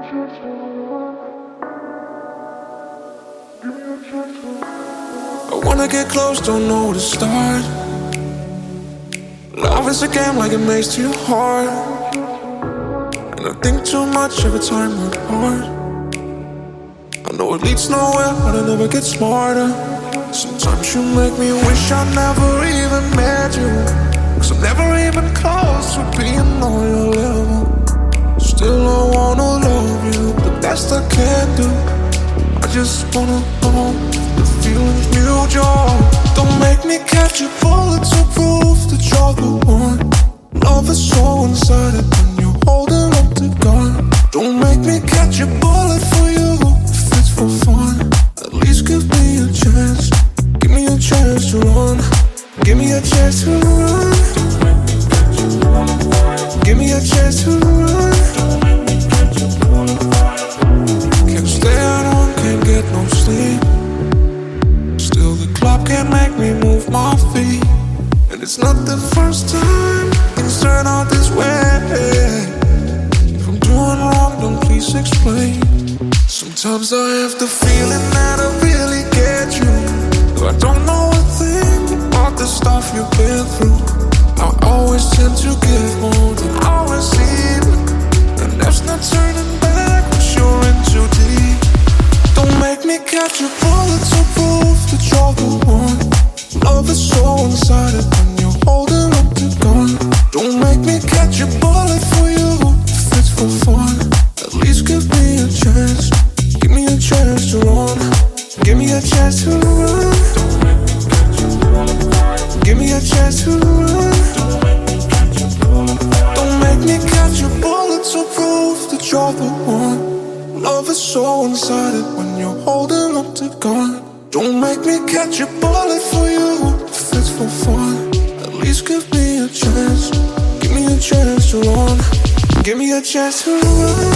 I wanna get close, don't know where to start. Love is a game like it makes too hard, and I think too much every time we're apart. I know it leads nowhere, but I never get smarter. Sometimes you make me wish I never even met you, 'cause I'm never even close to being on your level. Still I wanna love you the best I can do. I just wanna know the feeling's mutual. Don't make me catch a bullet to prove that you're the one. Love is so one-sided when you're holding up the gun. Don't make me catch a bullet for you if it's for fun. At least give me a chance. Give me a chance to run. Give me a chance to run. Give me a chance to run. Can't stay at home, can't get no sleep. Still the clock can't make me move my feet. And it's not the first time things turn out this way. If I'm doing wrong, don't please explain. Sometimes I have the feeling that I really get you, though I don't know a thing about the stuff you've been through. I always tend to give more than I receive, and there's no turning back once you're in too deep. Don't make me catch a bullet to prove that you're the one. Love is so one-sided when you're holding up the gun. Don't make me catch a bullet for you if it's for fun. At least give me a chance. Give me a chance to run. Give me a chance to run. Give me a chance to run. Don't make me catch a bullet to prove that you're the one. Love is so one-sided when you're holding up the gun. Don't make me catch a bullet for you if it's for fun. At least give me a chance. Give me a chance to run. Give me a chance to run.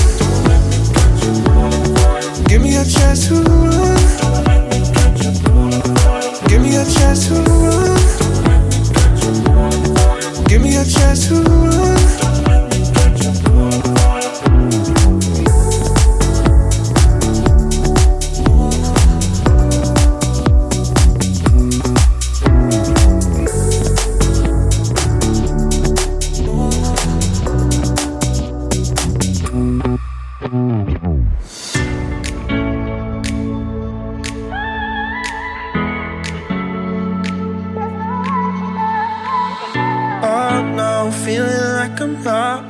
Give me a chance to run. Give me a chance to run. Give me a chance to run.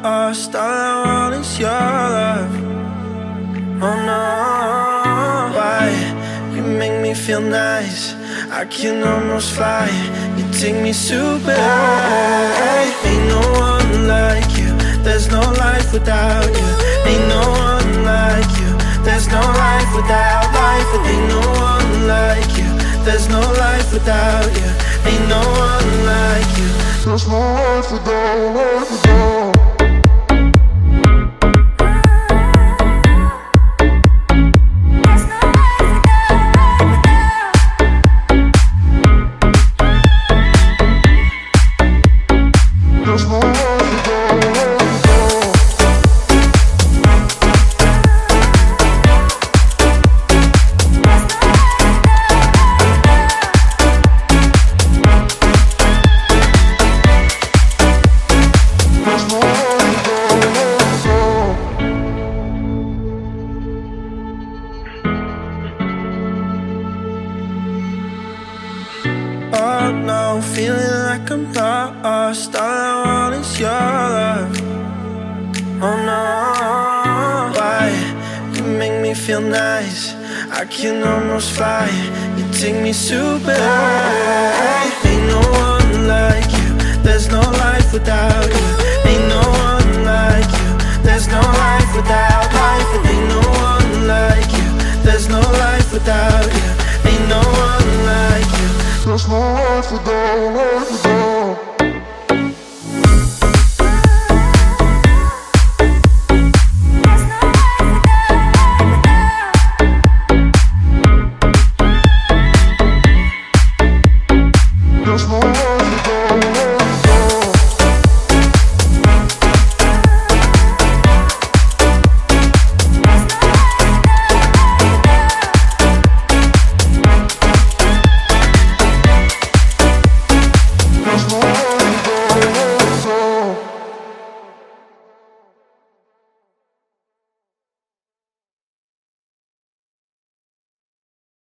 Lost, all I want is your love. Oh no, why? You make me feel nice. I can almost fly. You take me super high. Ain't no one like you. There's no life without you. Ain't no one like you. There's no life without life. And ain't no one like you. There's no life without you. Ain't no one like you. There's no life without life without. Lost, all I want is your love. Oh no, why? You make me feel nice. I can almost fly. You take me super high. Ain't no one like you. There's no life without you. Ain't no one like you. There's no life without life. And ain't no one like you. There's no life without you. Ain't no one like you. There's no life without life.